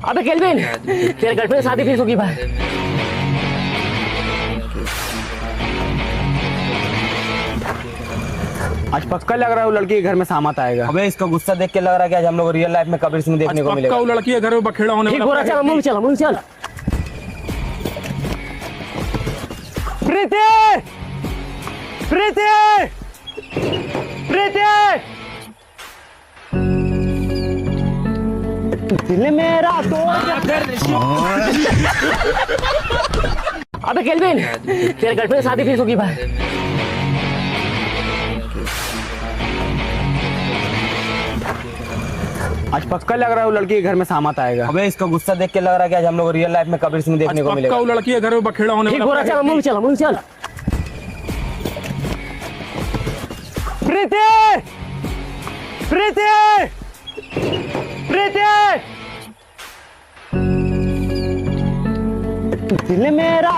अबे केल्विन, तेरे गर्लफ्रेंड शादी फिक्स होगी भाई। आज पक्का लग रहा है वो लड़की के घर में सामत आएगा। अबे इसका गुस्सा देख के लग रहा है कि आज हम लोग रियल लाइफ में कबीर सिंह देखने को मिलेगा। पक्का वो लड़की है घर में बखेड़ा होने ठीक वाला। बोला, चल मुंह चल, मुंह चल। प्रीति, प्रीति, प्रीति, दिल मेरा अबे केल्विन, तेरे गर्लफ्रेंड शादी फिक्स होगी भाई। आज पक्का लग रहा है वो लड़की के घर में सामत आएगा। अबे इसका गुस्सा देख के लग रहा है कि आज हम लोग रियल लाइफ में कबीर सिंह देखने को मिलेगा। पक्का वो लड़की है घर में बखेड़ा होने ठीक वाला। बोला, चल मुंह चल, मुंह चल। प्रीति, प्रीति, प्रीति, दिल मेरा